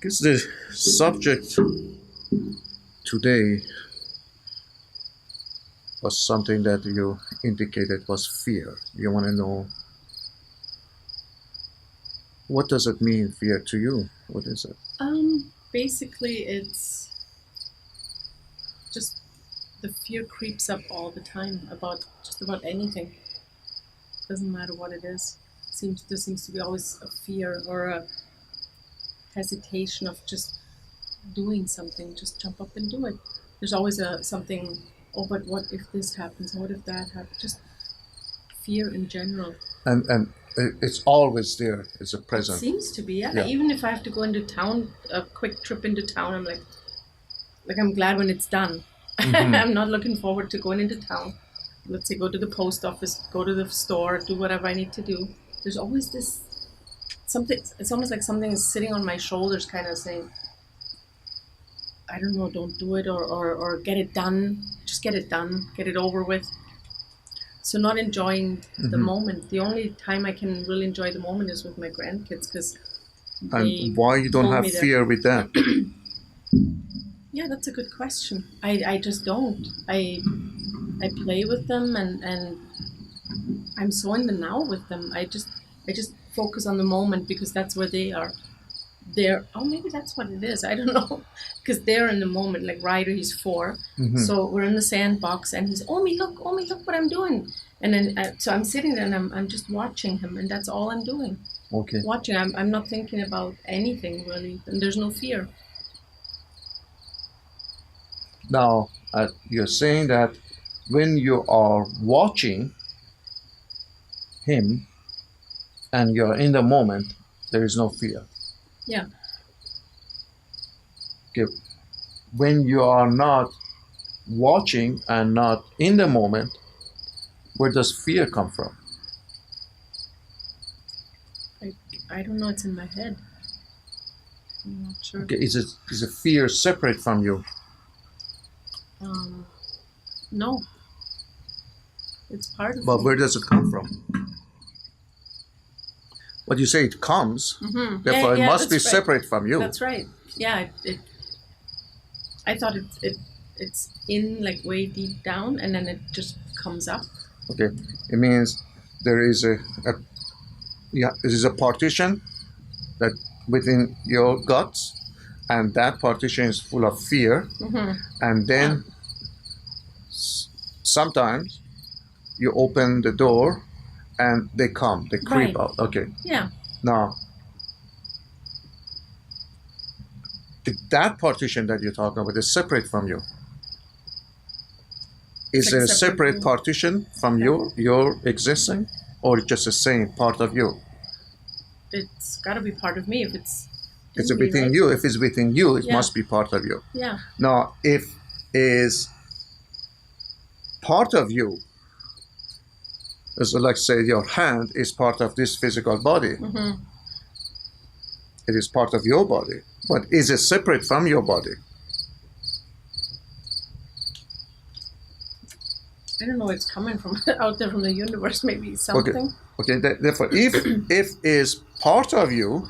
Because the subject today was something that you indicated was fear. You want to know, what does it mean, fear, to you? What is it? Basically, it's just the fear creeps up all the time about just about anything. Doesn't matter what it is. There seems to be always a fear or a hesitation of just doing something. Just jump up and do it. There's always a something. Oh, but what if this happens? What if that happens? Just fear in general. And it's always there. It's a It present. seems to be, yeah. Yeah. Even if I have to go into town, a quick trip into town, I'm like I'm glad when it's done. I'm not looking forward to going into town. Let's say go to the post office, go to the store, do whatever I need to do. There's always this something. It's almost like something is sitting on my shoulders, kind of saying, I don't know, don't do it, or get it done. Just get it done, get it over with. So not enjoying the moment. The only time I can really enjoy the moment is with my grandkids, because And why you don't have fear with that? Yeah, that's a good question. I just don't. I play with them, and I'm so in the now with them. I just focus on the moment because that's where they are. Maybe that's what it is. I don't know, because they're in the moment. Like Ryder, he's 4, so we're in the sandbox, and he's Omi, look what I'm doing. And then so I'm sitting there and I'm just watching him, and that's all I'm doing. Okay. Watching. I'm not thinking about anything really, and there's no fear. Now, you're saying that when you are watching him and you're in the moment, there is no fear. Yeah. Okay. When you are not watching and not in the moment, where does fear come from? I don't know. It's in my head. I'm not sure. Okay. Is a fear separate from you? No. It's part of But me. where does it come from? But you say it comes, therefore it must be that's right. separate from you. That's right. Yeah. I thought it's in like way deep down, and then it just comes up. Okay, it means there is a partition that within your guts, and that partition is full of fear, and then sometimes you open the door and they creep Right. out. Okay, Yeah. now that partition that you're talking about is separate from you. Is It's it like a separate separate partition from your existing, or just the same part of you? It's got to be part of me if it's. It's in me, within right? you. If it's within you, it Yeah. must be part of you. Yeah. Now, if is part of you, as like say your hand is part of this physical body, it is part of your body, but is it separate from your body? I don't know where it's coming from. Out there from the universe, maybe something. Okay. Therefore, if is part of you,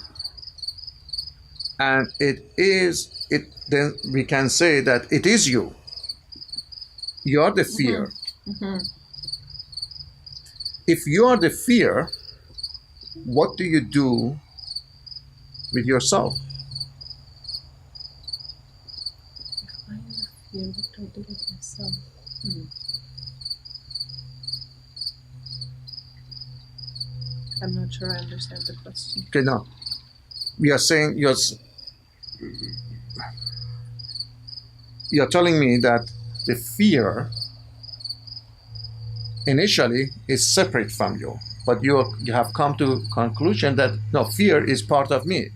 and then we can say that it is you. You are the fear. If you are the fear, what do you do with yourself? I'm the fear. What do I do with myself? I'm not sure I understand the question. Okay, now we are saying you're telling me that the fear initially is separate from you, but you have come to conclusion that no, fear is part of me.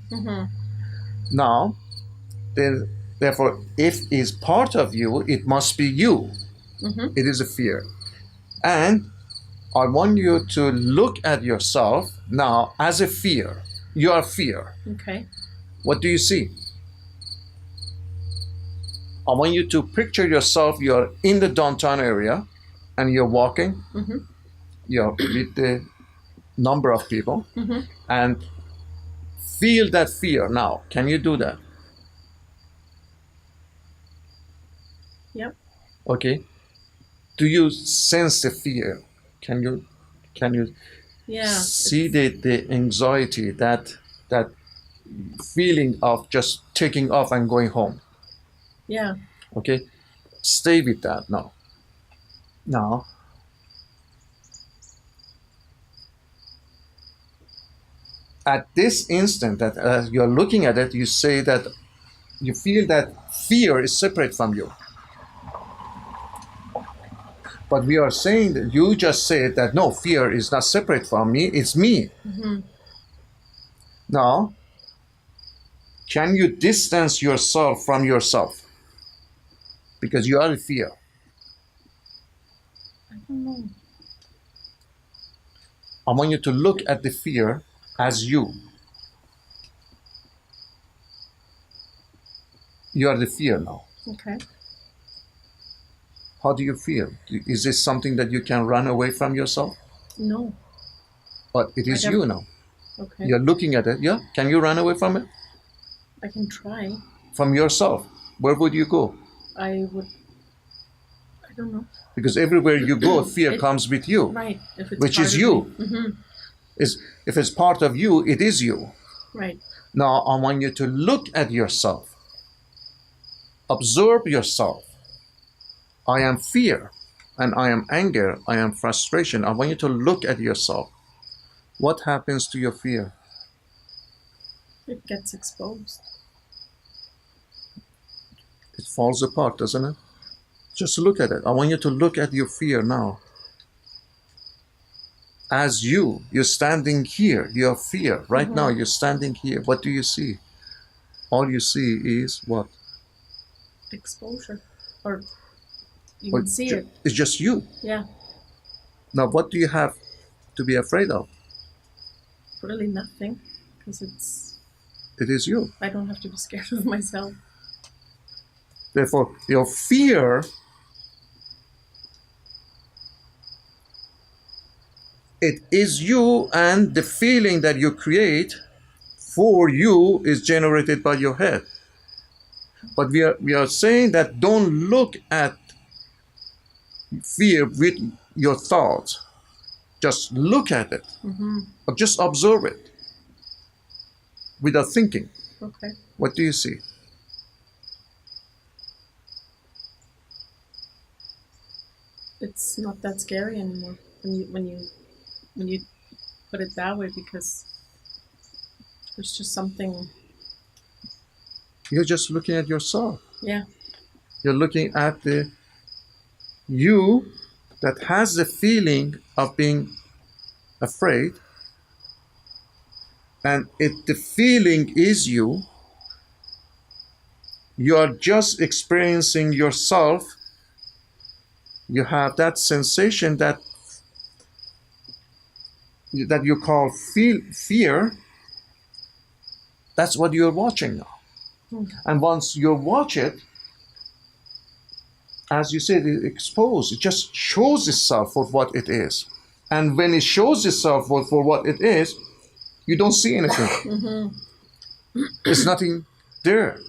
Now, then, therefore, if is part of you, it must be you. It is a fear, and I want you to look at yourself now as a fear. You are fear. Okay. What do you see? I want you to picture yourself, you're in the downtown area and you're walking. You're with the number of people and feel that fear now. Can you do that? Yep. Okay. Do you sense the fear? Can you Yeah. see the anxiety, that feeling of just taking off and going home? Yeah. Okay. Stay with that now. Now, at this instant that as you're looking at it, you say that you feel that fear is separate from you. But we are saying that you just said that no, fear is not separate from me, it's me. Mm-hmm. Now, can you distance yourself from yourself? Because you are in fear. I don't know. I want you to look at the fear as you. You are the fear now. Okay. How do you feel? Is this something that you can run away from yourself? No. But it is you now. Okay. You're looking at it. Yeah? Can you run away from it? I can try. From yourself. Where would you go? I don't know. Because everywhere you go, fear comes with you. Right. If it's which is you. Mm-hmm. If it's part of you, it is you. Right. Now, I want you to look at yourself. Observe yourself. I am fear, and I am anger, I am frustration. I want you to look at yourself. What happens to your fear? It gets exposed. It falls apart, doesn't it? Just look at it. I want you to look at your fear now. As you're standing here, your fear. Right now, you're standing here. What do you see? All you see is what? Exposure. Or you can see it. It's just you. Yeah. Now, what do you have to be afraid of? Really nothing. Because it is you. I don't have to be scared of myself. Therefore, your fear, it is you, and the feeling that you create for you is generated by your head. But we are saying that don't look at fear with your thoughts. Just look at it. Mm-hmm. Or just observe it without thinking. Okay. What do you see? It's not that scary anymore when you put it that way, because there's just something. You're just looking at yourself. Yeah. You're looking at the you that has the feeling of being afraid, and if the feeling is you, you are just experiencing yourself. You have that sensation that you call fear. That's what you're watching now. And once you watch it, as you said, it exposed. It just shows itself for what it is. And when it shows itself for what it is, you don't see anything. Mm-hmm. There's nothing there.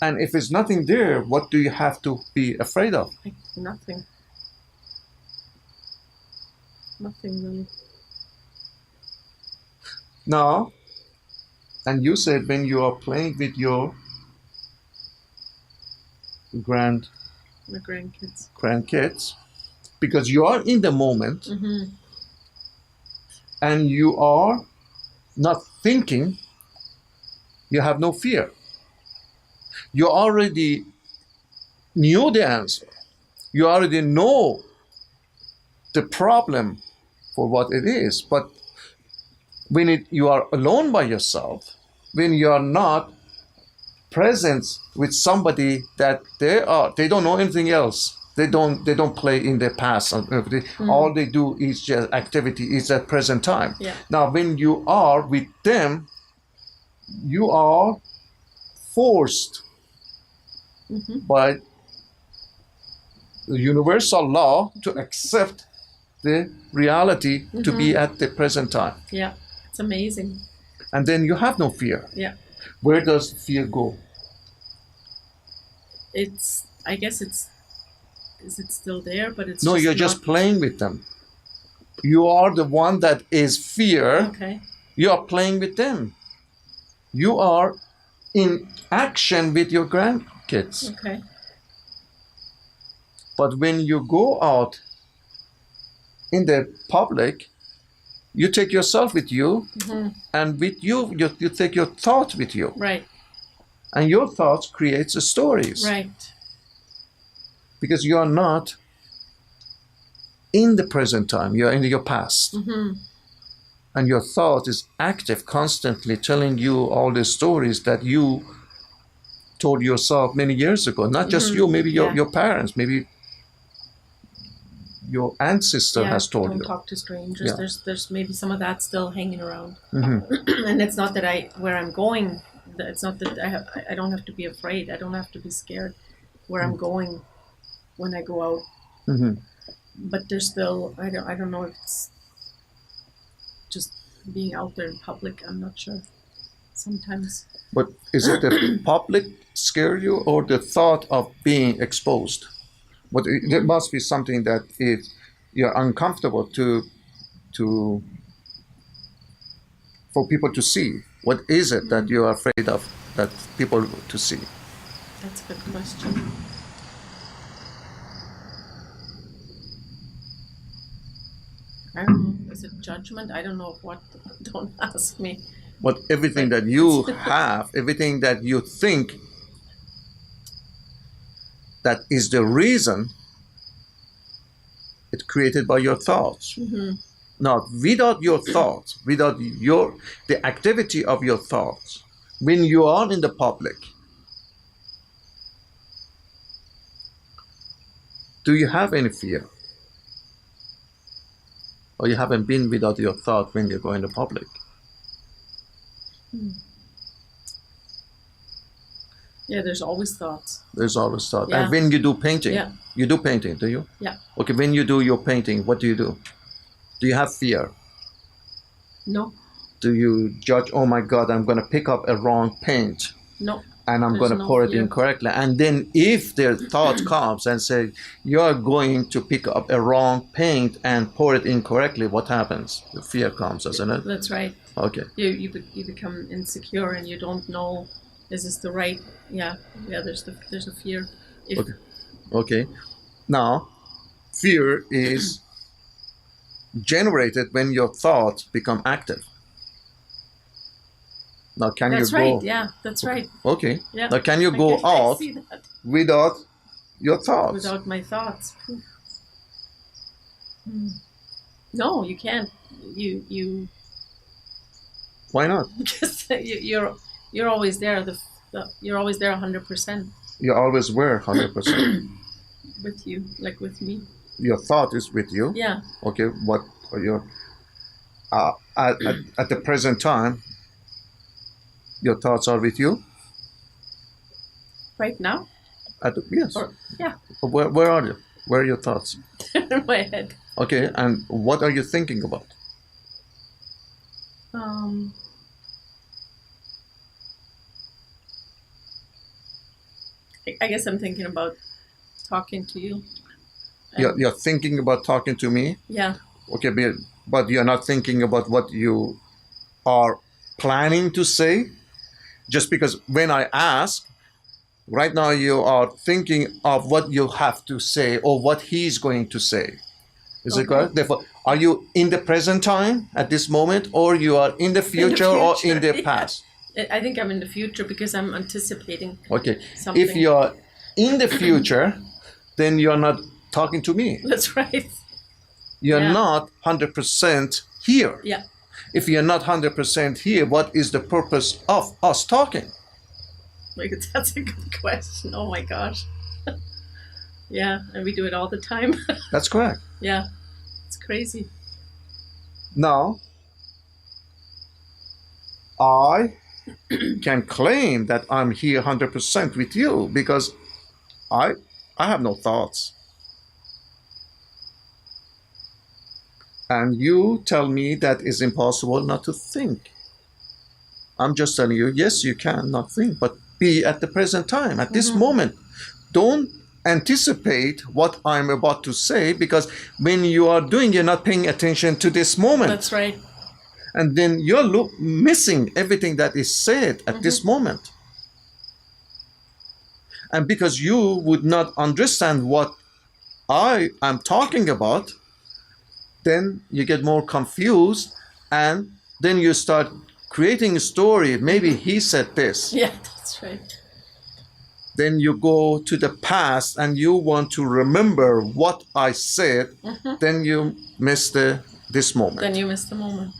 And if there's nothing there, what do you have to be afraid of? Like nothing. Nothing really. Now, and you said when you are playing with your My grandkids, because you are in the moment, mm-hmm. and you are not thinking, you have no fear. You already knew the answer. You already know the problem for what it is. But when you are alone by yourself, when you are not present with somebody that they don't know anything else. They don't play in the past. All they do is just activity, is at present time. Yeah. Now, when you are with them, you are forced by the universal law to accept the reality to be at the present time. Yeah, it's amazing. And then you have no fear. Yeah. Where does fear go? I guess is it still there? But it's No, just you're not. just playing with them. You are the one that is fear. Okay. You are playing with them. You are in action with your grandkids. Okay. But when you go out in the public, you take yourself with you, and with you, you take your thoughts with you. Right. And your thoughts creates the stories. Right. Because you are not in the present time, you are in your past. And your thought is active, constantly telling you all the stories that you told yourself many years ago. Not just you, maybe your parents, maybe your ancestor has told don't you. talk to strangers. Yeah. There's maybe some of that still hanging around. And it's not that where I'm going. It's not that I don't have to be afraid. I don't have to be scared where I'm going when I go out. But there's still I don't know if it's just being out there in public. I'm not sure. Sometimes. But is it the public scare you or the thought of being exposed? But there must be something that you're uncomfortable for people to see. What is it that you are afraid of that people to see? That's a good question. I don't know. Is it judgment? I don't know what. Don't ask me. But everything that you have, everything that you think that is the reason, it's created by your thoughts. Now, without your thoughts, without the activity of your thoughts, when you are in the public, do you have any fear? Or you haven't been without your thought when you go in the public? Yeah, there's always thoughts. There's always thought. Yeah. And when you do painting, Yeah. you do painting, do you? Yeah. Okay, when you do your painting, what do you do? Do you have fear? No. Do you judge, oh my God, I'm going to pick up a wrong paint? No. And I'm going to pour it incorrectly. And then if their thought comes and say, you're going to pick up a wrong paint and pour it incorrectly, what happens? The fear comes, doesn't it? That's right. Okay. You become insecure and you don't know, is this the right? Yeah. There's a fear. Okay. Now, fear is generated when your thoughts become active. Now, can That's you go? That's right. Yeah, that's right. Okay. Yeah. Now, can you go out without your thoughts? Without my thoughts. No, you can't. You. Why not? Because you're always there. You're always there 100%. You always were 100%. With you, like with me. Your thought is with you. Yeah. Okay. What are your at the present time? Your thoughts are with you. Right now. Yes. Yeah. Where are you? Where are your thoughts? In my head. Okay. And what are you thinking about? I guess I'm thinking about talking to you. You're thinking about talking to me? Yeah. Okay, but you're not thinking about what you are planning to say? Just because when I ask, right now you are thinking of what you have to say or what he's going to say. Is it correct? Therefore, are you in the present time at this moment, or you are in the future, or in the past? I think I'm in the future because I'm anticipating. Okay. Something. If you're in the future, then you're not talking to me. That's right. You're not 100% here. Yeah. If you're not 100% here, what is the purpose of us talking? Like, that's a good question. Oh my gosh. Yeah, and we do it all the time. That's correct. Yeah, it's crazy. Now, I can claim that I'm here 100% with you because I have no thoughts. And you tell me that it's impossible not to think. I'm just telling you, yes, you can not think, but be at the present time, at this moment. Don't anticipate what I'm about to say, because when you are doing, you're not paying attention to this moment. That's right. And then you're missing everything that is said at this moment. And because you would not understand what I am talking about, then you get more confused, and then you start creating a story. Maybe he said this. Yeah, that's right. Then you go to the past and you want to remember what I said. Then you miss this moment. Then you miss the moment.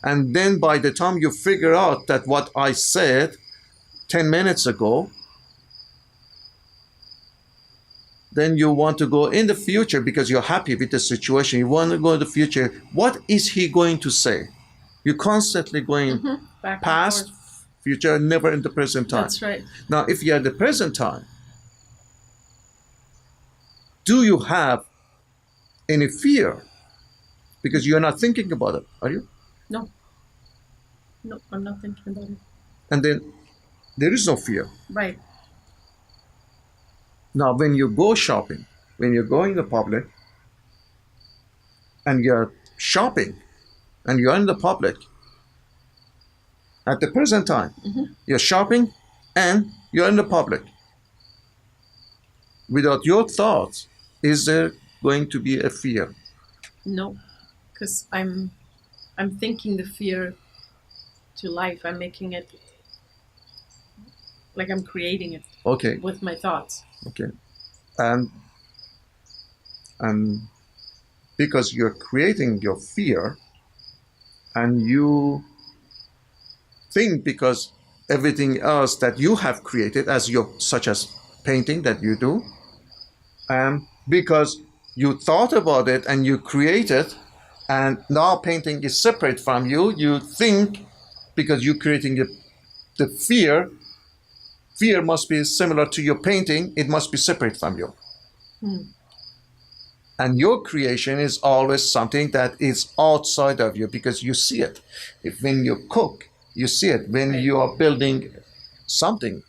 And then by the time you figure out that what I said 10 minutes ago, then you want to go in the future because you're happy with the situation. You want to go in the future. What is he going to say? You're constantly going Back past, future, never in the present time. That's right. Now, if you're at the present time, do you have any fear? Because you're not thinking about it, are you? No. No, I'm not thinking about it. And then there is no fear. Right. Now, when you go shopping, when you're going to public and you're shopping and you're in the public, at the present time, you're shopping and you're in the public. Without your thoughts, is there going to be a fear? No, because I'm thinking the fear to life. I'm making it like I'm creating it. Okay. With my thoughts. Okay. And because you're creating your fear, and you think because everything else that you have created, such as painting that you do, and because you thought about it and you created, and now painting is separate from you, you think because you're creating the fear must be similar to your painting, it must be separate from you. And your creation is always something that is outside of you because you see it. When you cook, you see it. When you are building something,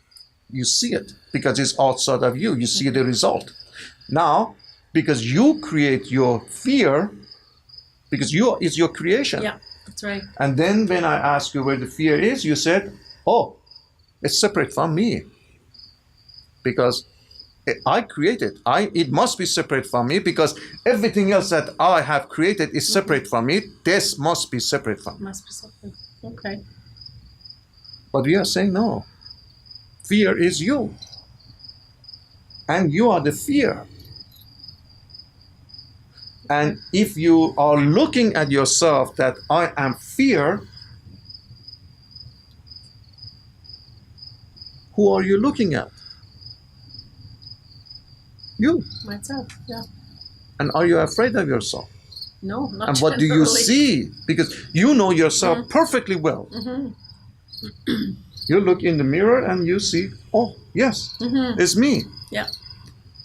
you see it because it's outside of you. You see the result. Now, because you create your fear, because it's your creation. Yeah, that's right. And then when I ask you where the fear is, you said, oh, it's separate from me. Because I created. It must be separate from me because everything else that I have created is separate from me. This must be separate from me. Must be separate. Okay. But we are saying no. Fear is you. And you are the fear. And if you are looking at yourself that I am fear, who are you looking at? You. Myself, yeah. And are you afraid of yourself? No, not And what do you see? Because you know yourself perfectly well. You look in the mirror and you see, oh, yes, it's me. Yeah.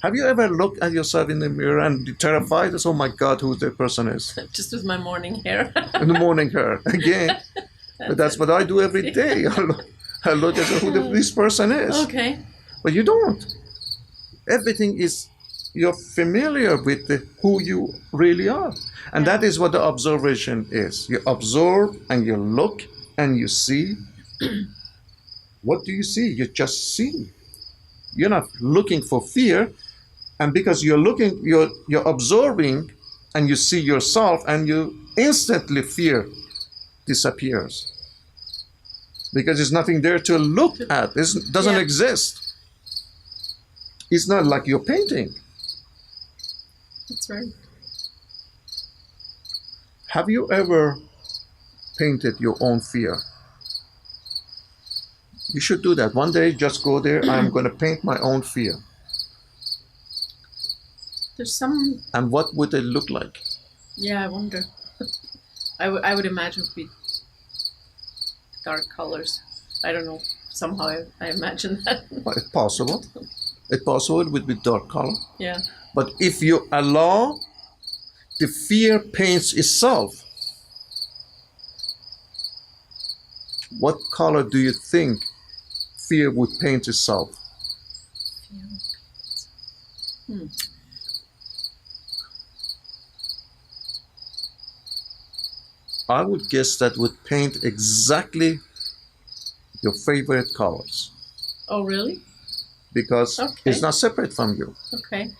Have you ever looked at yourself in the mirror and be terrified? Oh my God, who the person is? Just with my morning hair. In the morning hair, again. But that's what I do every day. I look at who this person is. Okay. But you don't. Everything is, you're familiar with who you really are. And that is what the observation is. You observe and you look and you see. What do you see? You just see. You're not looking for fear. And because you're looking, you're observing and you see yourself, and you instantly fear disappears. Because there's nothing there to look at. It doesn't exist. It's not like you're painting. That's right. Have you ever painted your own fear? You should do that. One day, just go there. I'm going to paint my own fear. There's some... And what would it look like? Yeah, I wonder. I would imagine it would be dark colors. I don't know. Somehow I imagine that. Well, it's possible. It's possible it would be dark color. Yeah. But if you allow the fear paints itself, what color do you think fear would paint itself? I would guess that would paint exactly your favorite colors. Oh, really? Because Okay. it's not separate from you. Okay.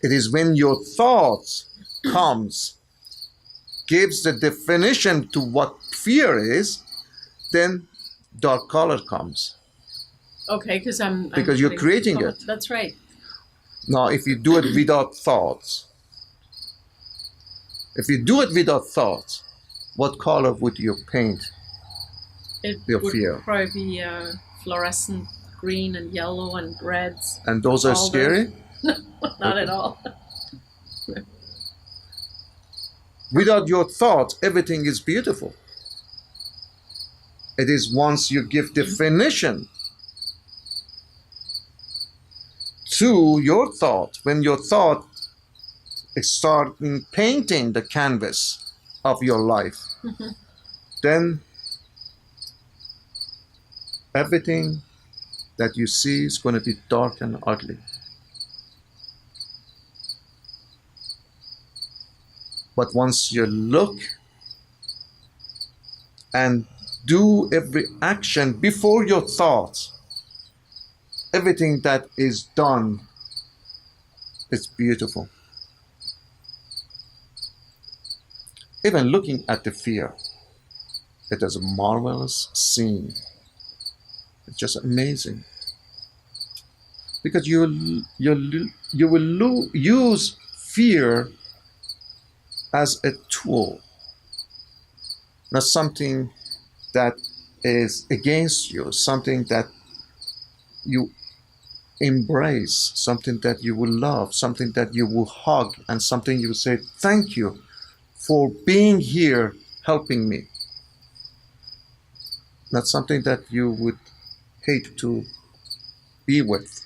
It is when your thoughts comes, gives the definition to what fear is, then dark color comes. Okay, because Because you're creating it. That's right. Now, if you do it without thoughts, what color would you paint? It Your would fear. probably be fluorescent green and yellow and reds. And those are All scary? Not at all. Without your thoughts, everything is beautiful. It is once you give definition to your thought, when your thought is starting painting the canvas of your life, then everything that you see is going to be dark and ugly. But once you look and do every action before your thoughts, everything that is done is beautiful. Even looking at the fear, it is a marvelous scene. It's just amazing. Because you will use fear as a tool, not something that is against you, something that you embrace, something that you will love, something that you will hug, and something you will say, thank you for being here, helping me. Not something that you would hate to be with.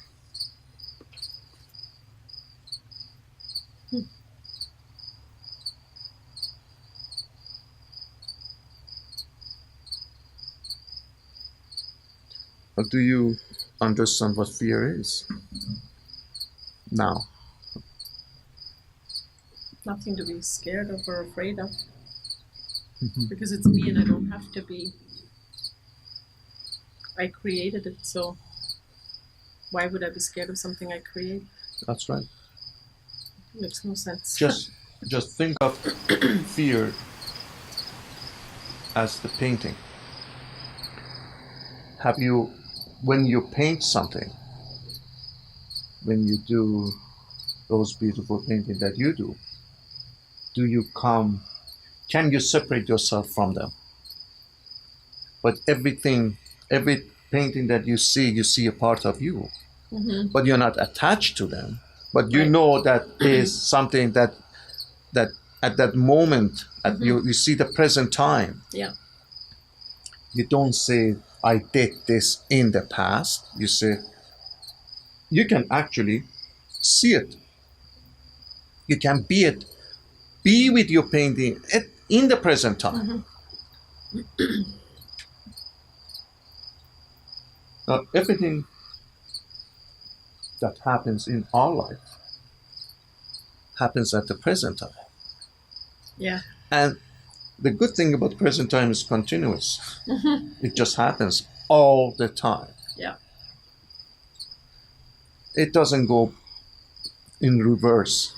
But do you understand what fear is now? Nothing to be scared of or afraid of. Because it's me and I don't have to be. I created it, so why would I be scared of something I create? That's right. It makes no sense. Just think of fear as the painting. Have you, when you paint something, when you do those beautiful paintings that you do you can you separate yourself from them? But every painting that you see a part of you. Mm-hmm. But you're not attached to them. But you know that is something that at that moment, you see the present time. Yeah. You don't say, I did this in the past. You say, you can actually see it. You can be with your painting in the present time. Mm-hmm. Now, everything that happens in our life happens at the present time. Yeah. And the good thing about present time is continuous. Mm-hmm. It just happens all the time. Yeah. It doesn't go in reverse.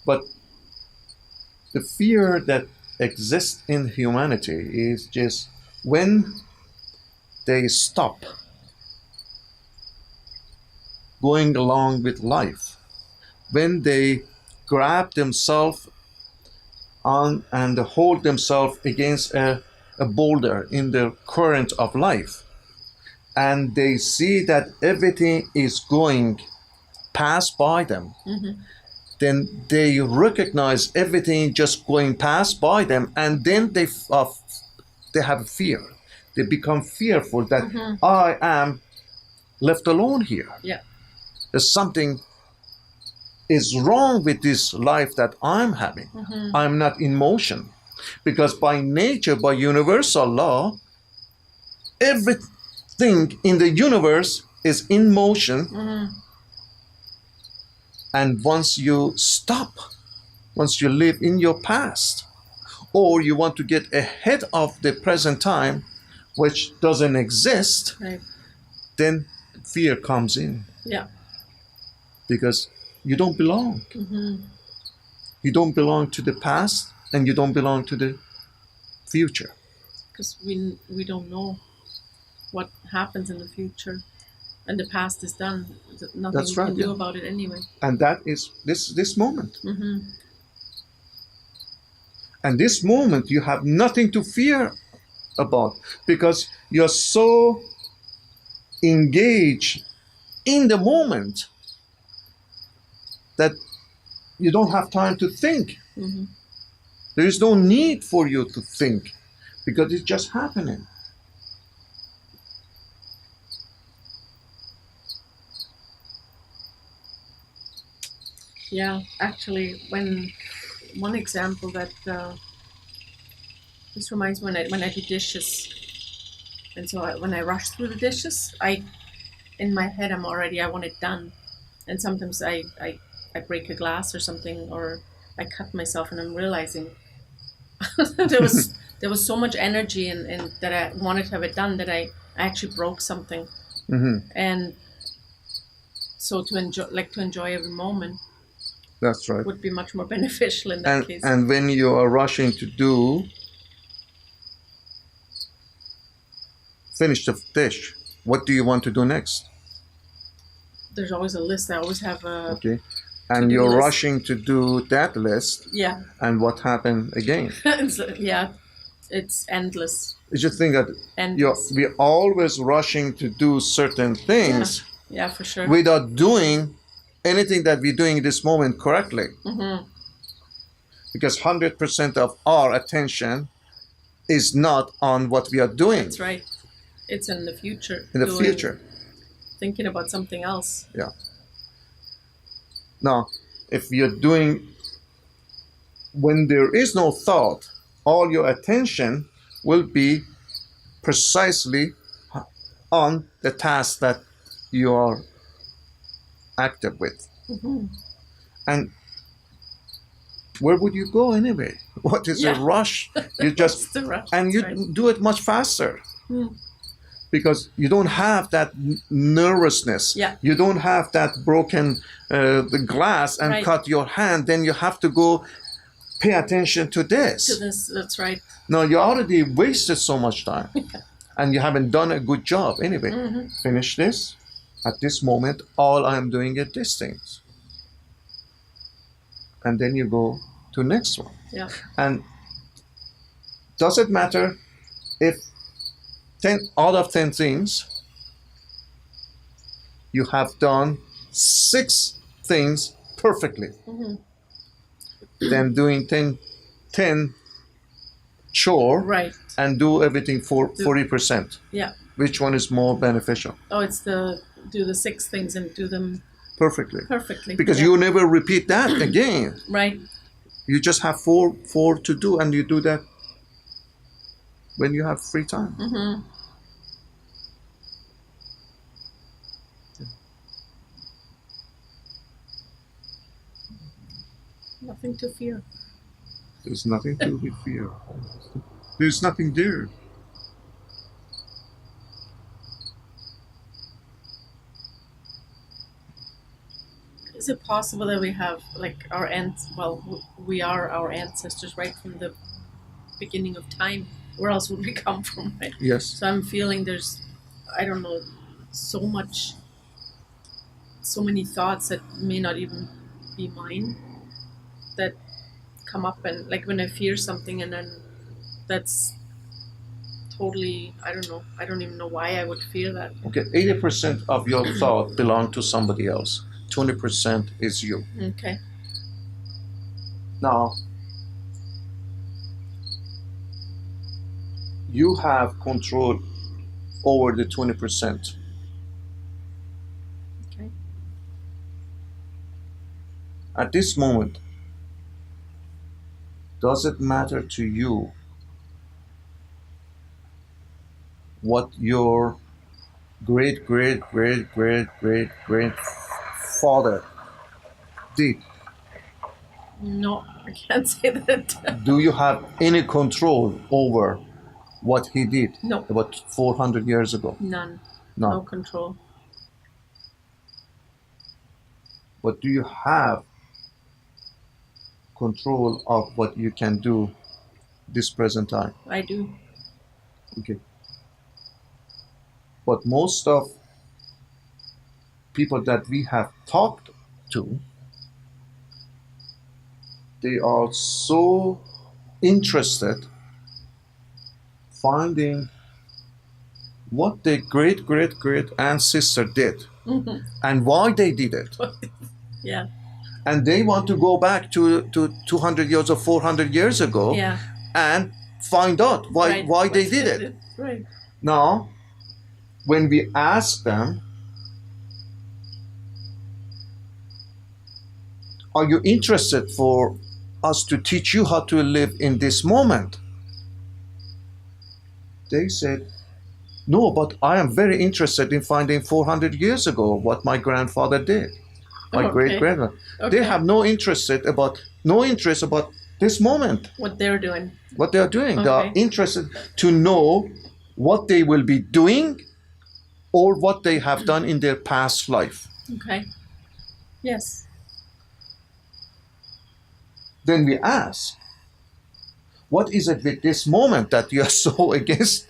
But the fear that exists in humanity is just when they stop going along with life, when they grab themselves on and hold themselves against a boulder in the current of life, and they see that everything is going past by them, then they recognize everything just going past by them, and then they have a fear. They become fearful that I am left alone here. Yeah. There's something is wrong with this life that I'm having. I'm not in motion. Because by nature, by universal law, everything in the universe is in motion. And once you stop, once you live in your past, or you want to get ahead of the present time, which doesn't exist, Right. then fear comes in. Yeah. Because you don't belong. You don't belong to the past, and you don't belong to the future. Because we don't know what happens in the future, and the past is done. Nothing That's we right, can do yeah. about it anyway. And that is this moment. And this moment you have nothing to fear about, because you're so engaged in the moment that you don't have time to think. There is no need for you to think, because it's just happening. Yeah, actually, when one example that this reminds me when I do dishes, and so when I rush through the dishes, in my head I want it done, and sometimes I break a glass or something, or I cut myself, and I'm realizing there was so much energy in that I wanted to have it done that I actually broke something, and so to enjoy every moment. That's right. Would be much more beneficial in that case. And when you are rushing to finish the dish, what do you want to do next? There's always a list. I always have a okay, and you're list. Rushing to do that list. Yeah. And what happened again? Yeah, it's endless. It's just think that we're always rushing to do certain things. Yeah, for sure. Without doing anything that we're doing in this moment correctly. Because 100% of our attention is not on what we are doing. That's right. It's in the future. In the future. Thinking about something else. Yeah. Now, if you're doing, when there is no thought, all your attention will be precisely on the task that you are active with. And where would you go anyway? What is a rush? You just the rush. And you do it much faster. Because you don't have that nervousness. Yeah. You don't have that broken the glass and cut your hand. Then you have to go pay attention to this. That's right. No, you already wasted so much time. And you haven't done a good job anyway. Finish this. At this moment, all I'm doing is these things. And then you go to next one. Yeah. And does it matter if 10 out of 10 things you have done 6 things perfectly, then doing 10 chore and do everything for 40%. Yeah. Which one is more beneficial? Oh, it's do the 6 things and do them perfectly. Because you you never repeat that again. Right. You just have four to do, and you do that when you have free time. Nothing to fear. There's nothing to be fear. There's nothing there. Is it possible that we have we are our ancestors right from the beginning of time? Where else would we come from, right? Yes. So I'm feeling there's, I don't know, so many thoughts that may not even be mine that come up, and like when I fear something, and then that's totally, I don't even know why I would fear that. Okay, 80% of your thought belong to somebody else. 20% is you. Okay. Now, you have control over the 20%. Okay. At this moment, Does it matter to you what your great great great great great grandfather did? No, I can't say that. Do you have any control over what he did No. about 400 years ago? None. None. No control. But do you have control of what you can do this present time? I do. Okay. But most of people that we have talked to, they are so interested finding what their great great great ancestor did and why they did it. Yeah. And they want to go back to 200 years or 400 years ago, Yeah. and find out why they did it. Right. Now, when we ask them, are you interested for us to teach you how to live in this moment? They said, no, but I am very interested in finding 400 years ago what my grandfather did, my great grandfather. Okay. They have no interest about this moment. What they're doing. What they are doing. Okay. They are interested to know what they will be doing or what they have done in their past life. Okay. Yes. Then we ask, what is it with this moment that you are so against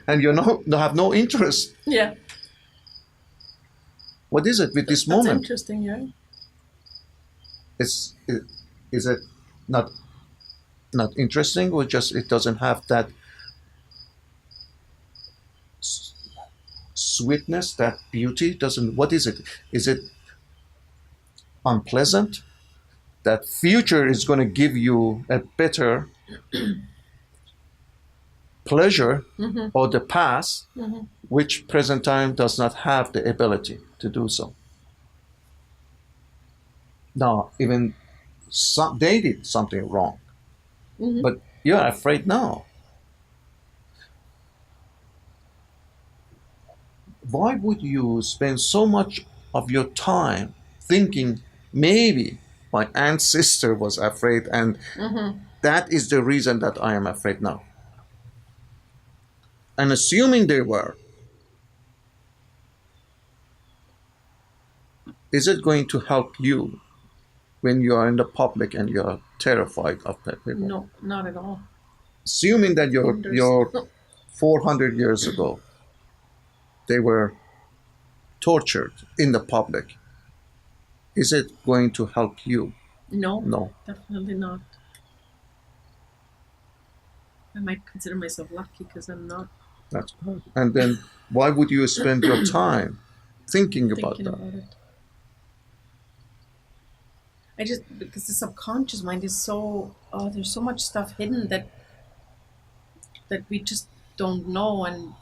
and you have no interest? Yeah. What is it with this That's moment? Interesting, yeah. Is it not interesting, or just it doesn't have that sweetness, that beauty? Doesn't? What is it? Is it unpleasant? That future is going to give you a better pleasure, or the past, which present time does not have the ability to do so. Now, even they did something wrong, but you're afraid now. Why would you spend so much of your time thinking maybe my ancestor was afraid and that is the reason that I am afraid now? And assuming they were, is it going to help you when you are in the public and you're terrified of that people? No, not at all. Assuming that you're 400 years ago, they were tortured in the public, is it going to help you? No. No. Definitely not. I might consider myself lucky because I'm not. That's good. And then why would you spend your time thinking about that? Because the subconscious mind is so, there's so much stuff hidden that we just don't know, and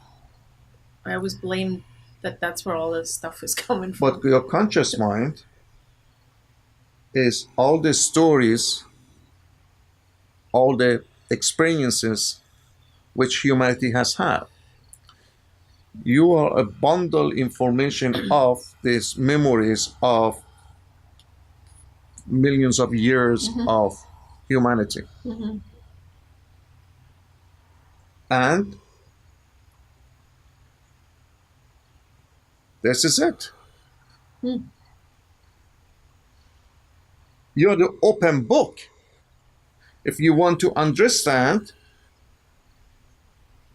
I always blame that's where all this stuff is coming from. But your conscious mind is all the stories, all the experiences which humanity has had. You are a bundle information of these memories of millions of years of humanity. And this is it. You're the open book. If you want to understand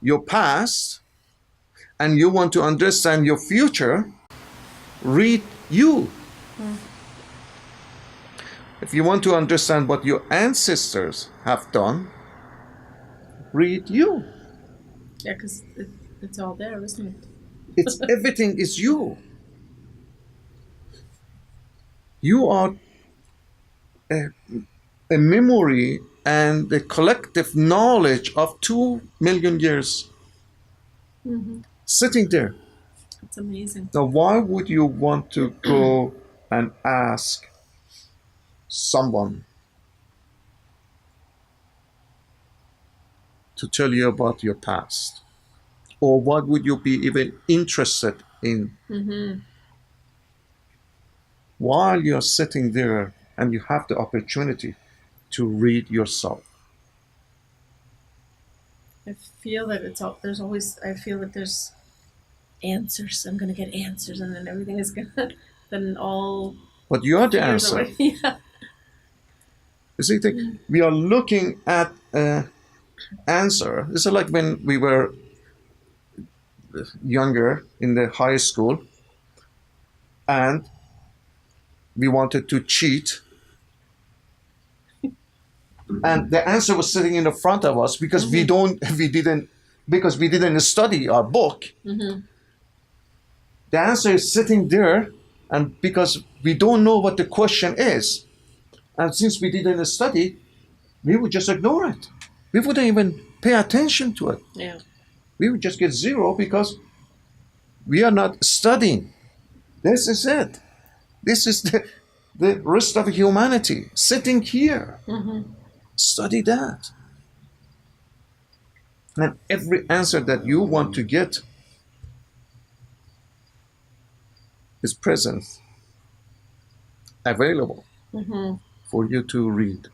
your past and you want to understand your future, read you. If you want to understand what your ancestors have done, read you. Yeah, because it's all there, isn't it? It's everything is you. You are a memory and the collective knowledge of 2 million years sitting there. It's amazing. Now, why would you want to go and ask someone to tell you about your past? Or what would you be even interested in while you're sitting there and you have the opportunity to read yourself? I feel that there's always, I feel that there's answers. I'm going to get answers, and then everything is going to, then all But you are the fears answer. away. Yeah. You see, we are looking at an answer. It's like when we were younger in the high school and we wanted to cheat, and the answer was sitting in the front of us because we didn't study our book. The answer is sitting there, and because we don't know what the question is, and since we didn't study, we would just ignore it. We wouldn't even pay attention to it. Yeah. We would just get zero because we are not studying. This is it. This is the rest of humanity sitting here. Study that. And every answer that you want to get is present, available for you to read.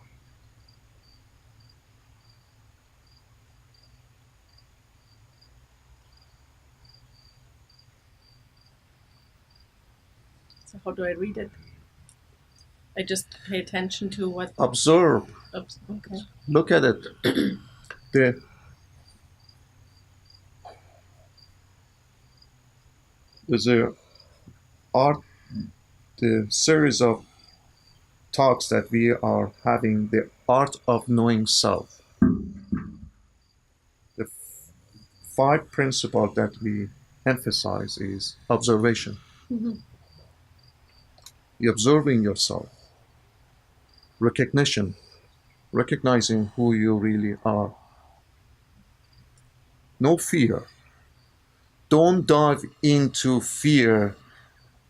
So how do I read it? I just pay attention to what. Observe. Okay. Look at it. There's the series of talks that we are having, the art of knowing self. The 5 principles that we emphasize is observation. You're observing yourself. Recognition, recognizing who you really are. No fear. Don't dive into fear,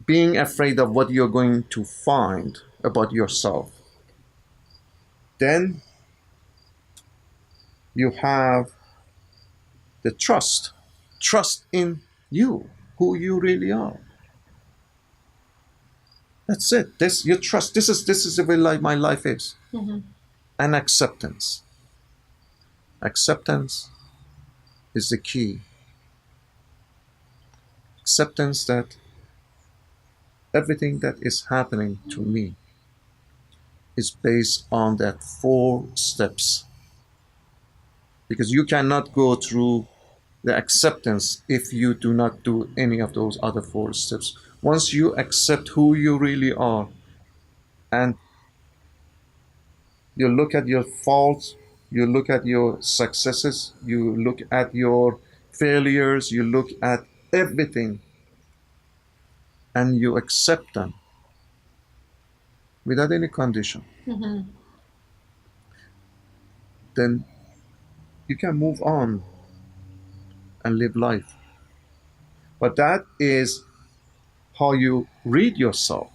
being afraid of what you're going to find about yourself. Then you have the trust. Trust in you, who you really are. That's it. This you trust. This is the way my life is. And acceptance. Acceptance is the key. Acceptance that everything that is happening to me is based on that 4 steps. Because you cannot go through the acceptance if you do not do any of those other 4 steps. Once you accept who you really are and you look at your faults, you look at your successes, you look at your failures, you look at everything, and you accept them without any condition, then you can move on and live life. But that is how you read yourself.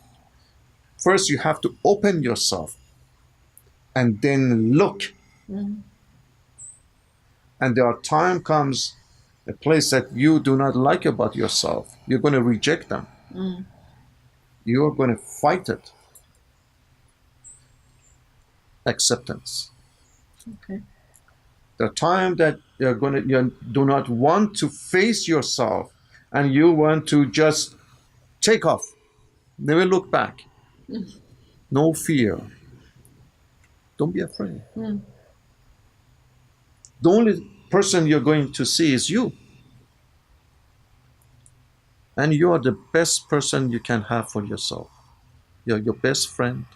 First, you have to open yourself and then look. And there are time comes a place that you do not like about yourself. You're going to reject them. You're going to fight it. Acceptance. Okay. The time that you do not want to face yourself and you want to just take off, never look back. No fear. Don't be afraid. The only person you're going to see is you. And you are the best person you can have for yourself. You're your best friend.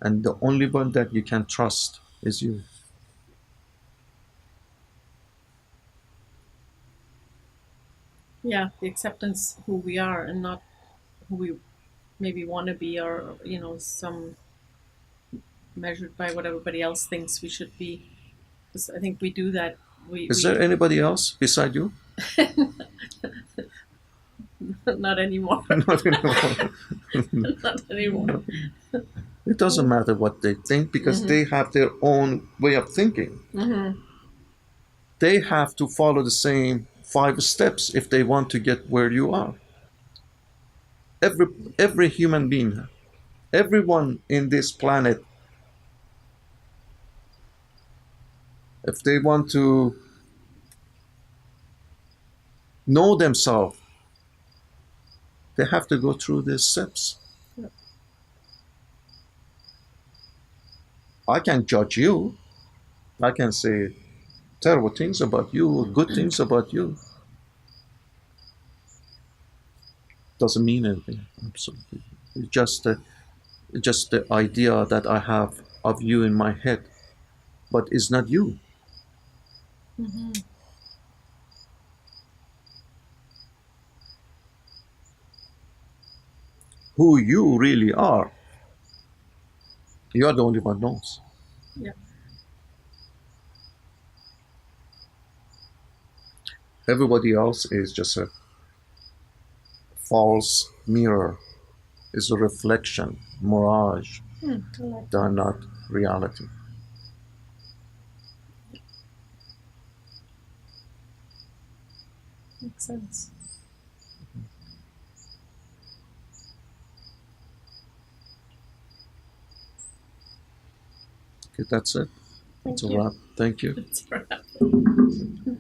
And the only one that you can trust is you. Yeah, the acceptance who we are and not who we maybe want to be, or some measured by what everybody else thinks we should be. Because I think we do that. Is there anybody else beside you? Not anymore. Not anymore. Not anymore. It doesn't matter what they think because they have their own way of thinking. they have to follow the same 5 steps if they want to get where you are. Every every human being, everyone in this planet, if they want to know themselves, they have to go through these steps. I can judge you. I can say terrible things about you, good things about you. Doesn't mean anything. Absolutely. It's just the idea that I have of you in my head, but it's not you. Mm-hmm. Who you really are, you are the only one knows. Yeah. Everybody else is just a false mirror, is a reflection, mirage. I like They are that. not reality. Makes sense. Okay, that's it. Thank It's a you. wrap. Thank you. It's a wrap.